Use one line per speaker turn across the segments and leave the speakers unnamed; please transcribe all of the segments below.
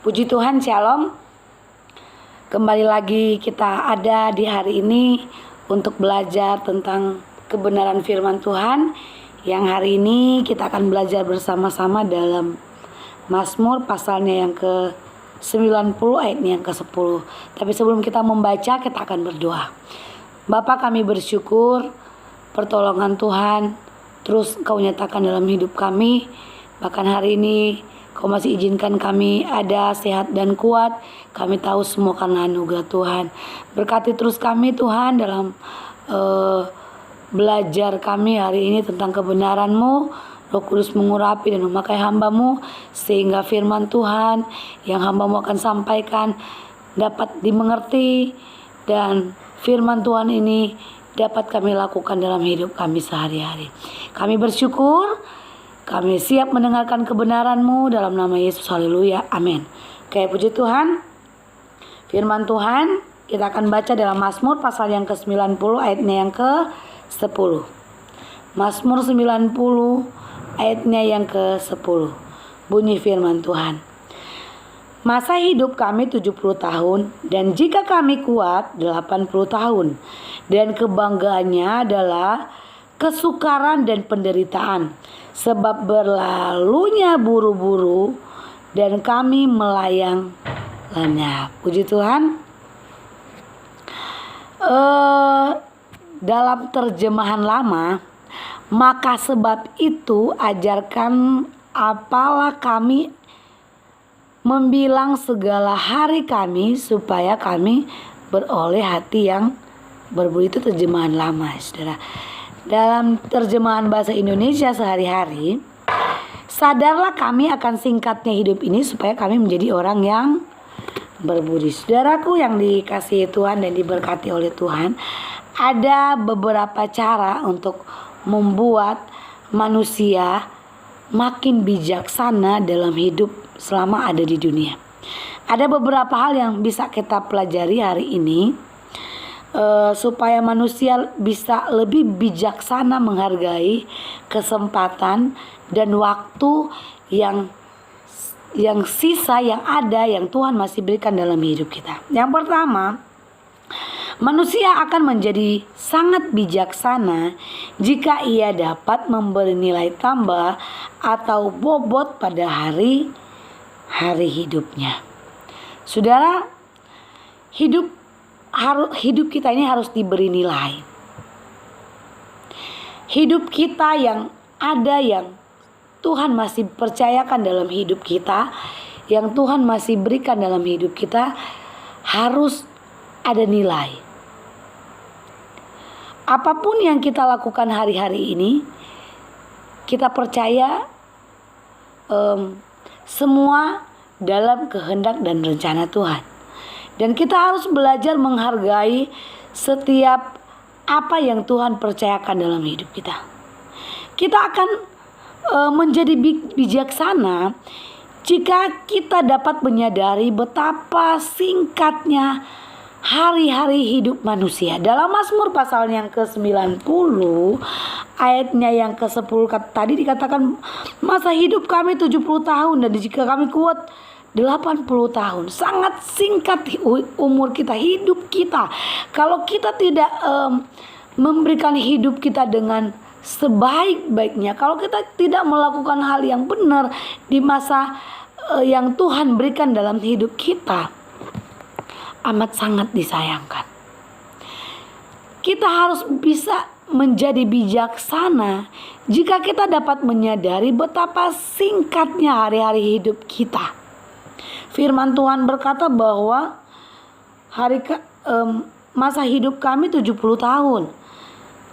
Puji Tuhan, Shalom. Kembali lagi kita ada di hari ini untuk belajar tentang kebenaran firman Tuhan. Yang hari ini kita akan belajar bersama-sama dalam Mazmur pasalnya yang ke-90 ayatnya yang ke-10. Tapi sebelum kita membaca, kita akan berdoa. Bapa, kami bersyukur pertolongan Tuhan terus Kau nyatakan dalam hidup kami. Bahkan hari ini Kau masih izinkan kami ada sehat dan kuat. Kami tahu semua karena anugerah Tuhan. Berkati terus kami Tuhan dalam belajar kami hari ini tentang kebenaran-Mu. Roh Kudus mengurapi dan memakai hamba-Mu, sehingga firman Tuhan yang hamba-Mu akan sampaikan dapat dimengerti, dan firman Tuhan ini dapat kami lakukan dalam hidup kami sehari-hari. Kami bersyukur, kami siap mendengarkan kebenaran-Mu dalam nama Yesus. Haleluya, amin. Oke, puji Tuhan. Firman Tuhan kita akan baca dalam Mazmur pasal yang ke-90 ayatnya yang ke-10. Mazmur 90 ayatnya yang ke-10. Bunyi firman Tuhan. Masa hidup kami 70 tahun, dan jika kami kuat 80 tahun. Dan kebanggaannya adalah kesukaran dan penderitaan, sebab berlalunya buru-buru dan kami melayang lenyap. Puji Tuhan. Dalam terjemahan lama, maka sebab itu ajarkan apalah kami membilang segala hari kami, supaya kami beroleh hati yang berbudi. Itu terjemahan lama, saudara. Dalam terjemahan bahasa Indonesia sehari-hari, sadarlah kami akan singkatnya hidup ini supaya kami menjadi orang yang berbudi. Saudaraku yang dikasihi Tuhan dan diberkati oleh Tuhan, ada beberapa cara untuk membuat manusia makin bijaksana dalam hidup selama ada di dunia. Ada beberapa hal yang bisa kita pelajari hari ini, supaya manusia bisa lebih bijaksana menghargai kesempatan dan waktu yang sisa yang ada yang Tuhan masih berikan dalam hidup kita. Yang pertama, manusia akan menjadi sangat bijaksana jika ia dapat memberi nilai tambah atau bobot pada hari hidupnya. Saudara, hidup kita ini harus diberi nilai. Hidup kita yang ada, yang Tuhan masih percayakan dalam hidup kita, yang Tuhan masih berikan dalam hidup kita, harus ada nilai. Apapun yang kita lakukan hari-hari ini, kita percaya semua dalam kehendak dan rencana Tuhan. Dan kita harus belajar menghargai setiap apa yang Tuhan percayakan dalam hidup kita. Kita akan menjadi bijaksana jika kita dapat menyadari betapa singkatnya hari-hari hidup manusia. Dalam Mazmur pasal yang ke-90 ayatnya yang ke-10 tadi dikatakan, masa hidup kami 70 tahun dan jika kami kuat 80 tahun. Sangat singkat umur kita, hidup kita. Kalau kita tidak memberikan hidup kita dengan sebaik-baiknya, kalau kita tidak melakukan hal yang benar di masa yang Tuhan berikan dalam hidup kita, amat sangat disayangkan. Kita harus bisa menjadi bijaksana jika kita dapat menyadari betapa singkatnya hari-hari hidup kita. Firman Tuhan berkata bahwa masa hidup kami 70 tahun,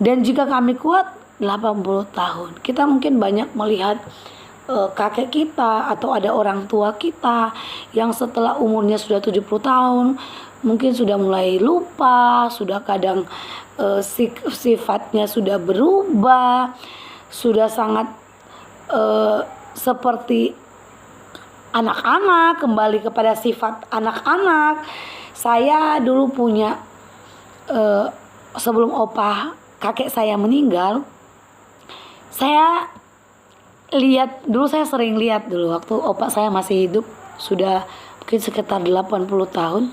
dan jika kami kuat 80 tahun. Kita mungkin banyak melihat kakek kita atau ada orang tua kita yang setelah umurnya sudah 70 tahun mungkin sudah mulai lupa, sudah kadang sifatnya sudah berubah, sudah sangat seperti anak-anak, kembali kepada sifat anak-anak. Saya dulu punya sebelum kakek saya meninggal, saya sering lihat dulu waktu opa saya masih hidup, sudah mungkin sekitar 80 tahun.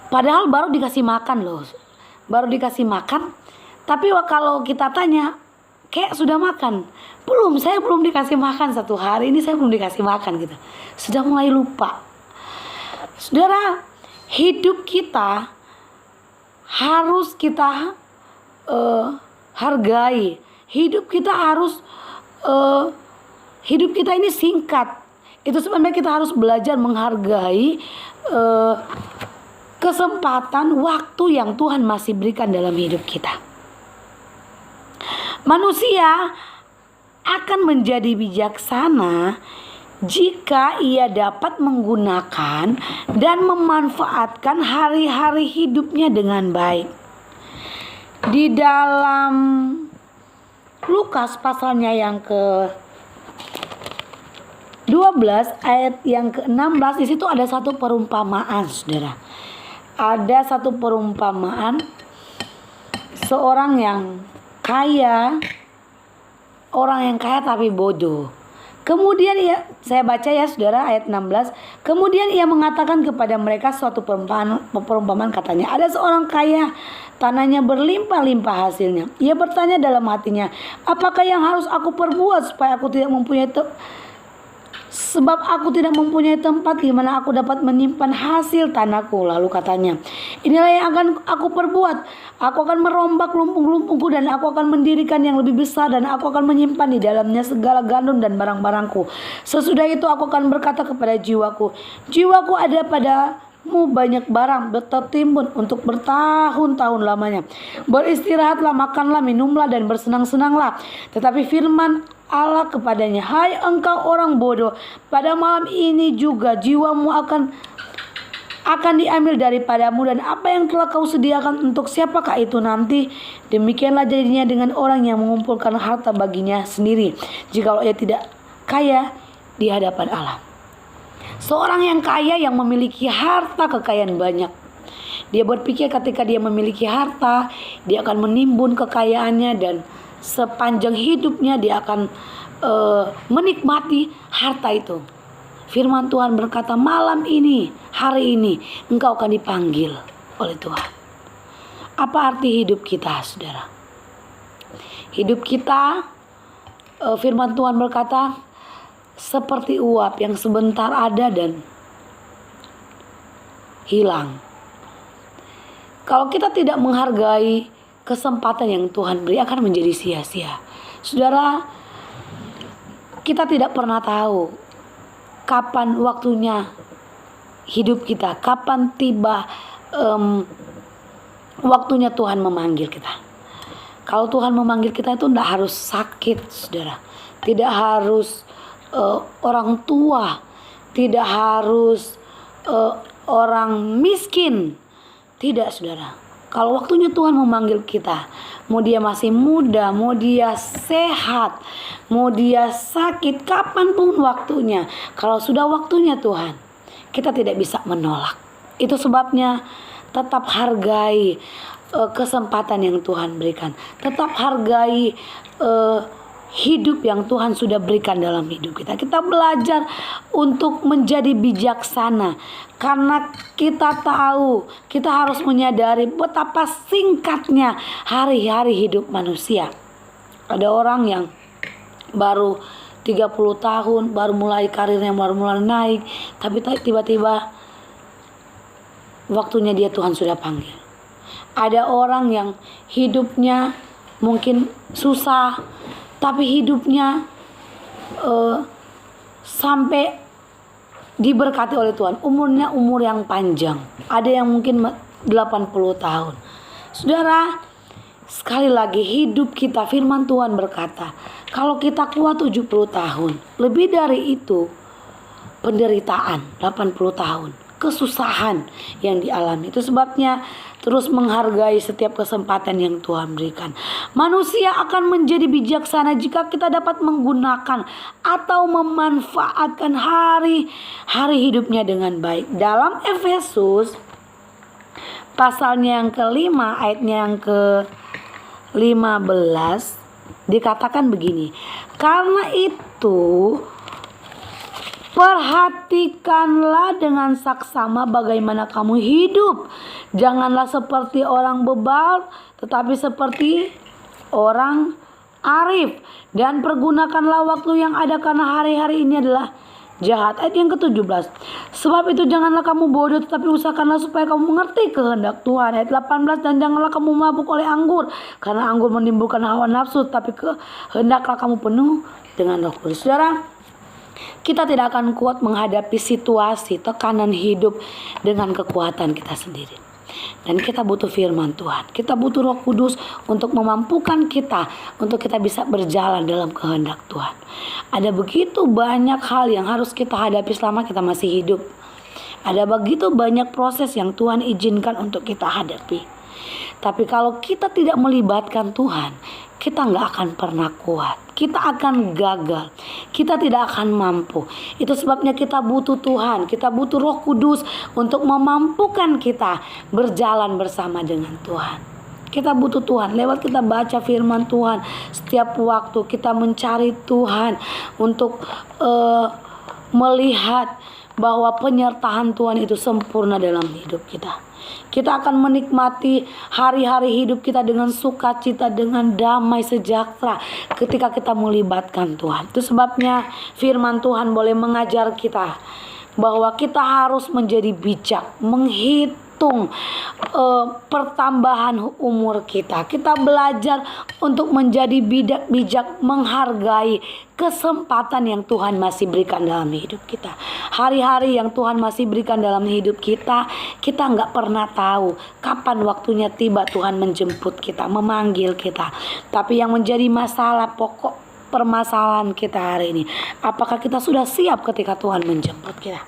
Padahal baru dikasih makan loh, baru dikasih makan. Tapi kalau kita tanya, kayak sudah makan? Belum, saya belum dikasih makan 1 hari ini, saya belum dikasih makan gitu. Sudah mulai lupa. Saudara, hidup kita harus kita hargai. Hidup kita harus hidup kita ini singkat. Itu sebabnya kita harus belajar menghargai kesempatan waktu yang Tuhan masih berikan dalam hidup kita. Manusia akan menjadi bijaksana jika ia dapat menggunakan dan memanfaatkan hari-hari hidupnya dengan baik. Di dalam Lukas pasalnya yang ke-12 ayat yang ke-16, di situ ada satu perumpamaan, Saudara. Ada satu perumpamaan seorang yang kaya, orang yang kaya tapi bodoh. Kemudian saya baca ya Saudara, ayat 16. Kemudian ia mengatakan kepada mereka suatu perumpamaan, katanya, ada seorang kaya, tanahnya berlimpah-limpah hasilnya. Ia bertanya dalam hatinya, apakah yang harus aku perbuat supaya aku tidak mempunyai sebab aku tidak mempunyai tempat di mana aku dapat menyimpan hasil tanahku. Lalu katanya, inilah yang akan aku perbuat. Aku akan merombak lumbung-lumbungku dan aku akan mendirikan yang lebih besar dan aku akan menyimpan di dalamnya segala gandum dan barang-barangku. Sesudah itu aku akan berkata kepada jiwaku, jiwaku, ada padamu banyak barang tertimbun untuk bertahun-tahun lamanya. Beristirahatlah, makanlah, minumlah dan bersenang-senanglah. Tetapi firman Allah kepadanya, hai engkau orang bodoh, pada malam ini juga jiwamu akan diambil daripadamu, dan apa yang telah kau sediakan untuk siapakah itu nanti? Demikianlah jadinya dengan orang yang mengumpulkan harta baginya sendiri, jikalau ia tidak kaya di hadapan Allah. Seorang yang kaya yang memiliki harta kekayaan banyak, dia berpikir ketika dia memiliki harta, dia akan menimbun kekayaannya dan sepanjang hidupnya dia akan menikmati harta itu. Firman Tuhan berkata, malam ini, hari ini engkau akan dipanggil oleh Tuhan. Apa arti hidup kita, Saudara? Hidup kita, firman Tuhan berkata, seperti uap yang sebentar ada dan hilang. Kalau kita tidak menghargai kesempatan yang Tuhan beri, akan menjadi sia-sia. Saudara, kita tidak pernah tahu kapan waktunya hidup kita, kapan tiba waktunya Tuhan memanggil kita. Kalau Tuhan memanggil kita itu tidak harus sakit, Saudara. Tidak harus orang tua, tidak harus orang miskin. Tidak, Saudara. Kalau waktunya Tuhan memanggil kita, mau dia masih muda, mau dia sehat, mau dia sakit, kapanpun waktunya, kalau sudah waktunya Tuhan, kita tidak bisa menolak. Itu sebabnya tetap hargai kesempatan yang Tuhan berikan. Tetap hargai hidup yang Tuhan sudah berikan dalam hidup kita. Kita belajar untuk menjadi bijaksana, karena kita tahu, kita harus menyadari betapa singkatnya hari-hari hidup manusia. Ada orang yang baru 30 tahun, baru mulai karirnya, baru mulai naik, tapi tiba-tiba waktunya dia Tuhan sudah panggil. Ada orang yang hidupnya mungkin susah, tapi hidupnya sampai diberkati oleh Tuhan. Umurnya umur yang panjang. Ada yang mungkin 80 tahun. Saudara, sekali lagi hidup kita, firman Tuhan berkata, kalau kita kuat 70 tahun, lebih dari itu penderitaan 80 tahun, kesusahan yang dialami. Itu sebabnya terus menghargai setiap kesempatan yang Tuhan berikan. Manusia akan menjadi bijaksana jika kita dapat menggunakan atau memanfaatkan hari-hari hidupnya dengan baik. Dalam Efesus pasalnya yang ke-5 ayatnya yang ke-15 dikatakan begini, karena itu Perhatikanlah dengan saksama bagaimana kamu hidup. Janganlah seperti orang bebal, tetapi seperti orang arif. Dan pergunakanlah waktu yang ada, karena hari-hari ini adalah jahat. Ayat yang ke-17. Sebab itu janganlah kamu bodoh, tetapi usahakanlah supaya kamu mengerti kehendak Tuhan. Ayat 18. Dan janganlah kamu mabuk oleh anggur, karena anggur menimbulkan hawa nafsu, tapi kehendaklah kamu penuh dengan Roh Kudus. Saudara, kita tidak akan kuat menghadapi situasi tekanan hidup dengan kekuatan kita sendiri. Dan kita butuh firman Tuhan. Kita butuh Roh Kudus untuk memampukan kita, untuk kita bisa berjalan dalam kehendak Tuhan. Ada begitu banyak hal yang harus kita hadapi selama kita masih hidup. Ada begitu banyak proses yang Tuhan izinkan untuk kita hadapi. Tapi kalau kita tidak melibatkan Tuhan, kita nggak akan pernah kuat. Kita akan gagal. Kita tidak akan mampu. Itu sebabnya kita butuh Tuhan. Kita butuh Roh Kudus untuk memampukan kita berjalan bersama dengan Tuhan. Kita butuh Tuhan. Lewat kita baca firman Tuhan. Setiap waktu kita mencari Tuhan untuk melihat bahwa penyertaan Tuhan itu sempurna dalam hidup kita. Kita akan menikmati hari-hari hidup kita dengan sukacita, dengan damai sejahtera ketika kita melibatkan Tuhan. Itu sebabnya firman Tuhan boleh mengajar kita bahwa kita harus menjadi bijak, menghitung pertambahan umur kita. Kita belajar untuk menjadi bijak, menghargai kesempatan yang Tuhan masih berikan dalam hidup kita. Hari-hari yang Tuhan masih berikan dalam hidup kita, kita nggak pernah tahu kapan waktunya tiba Tuhan menjemput kita, memanggil kita. Tapi yang menjadi masalah pokok, permasalahan kita hari ini, apakah kita sudah siap ketika Tuhan menjemput kita?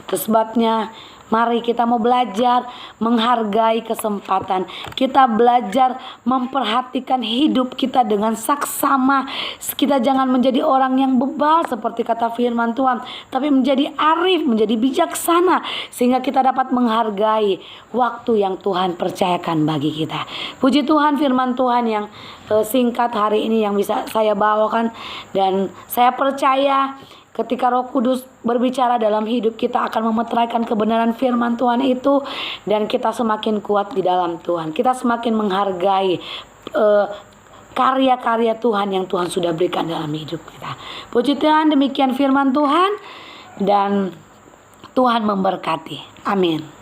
Itu sebabnya mari kita mau belajar menghargai kesempatan. Kita belajar memperhatikan hidup kita dengan saksama. Kita jangan menjadi orang yang bebal seperti kata firman Tuhan, tapi menjadi arif, menjadi bijaksana, sehingga kita dapat menghargai waktu yang Tuhan percayakan bagi kita. Puji Tuhan, firman Tuhan yang singkat hari ini yang bisa saya bawakan, dan saya percaya ketika Roh Kudus berbicara dalam hidup kita akan memeteraikan kebenaran firman Tuhan itu, dan kita semakin kuat di dalam Tuhan. Kita semakin menghargai karya-karya Tuhan yang Tuhan sudah berikan dalam hidup kita. Puji Tuhan, demikian firman Tuhan, dan Tuhan memberkati. Amin.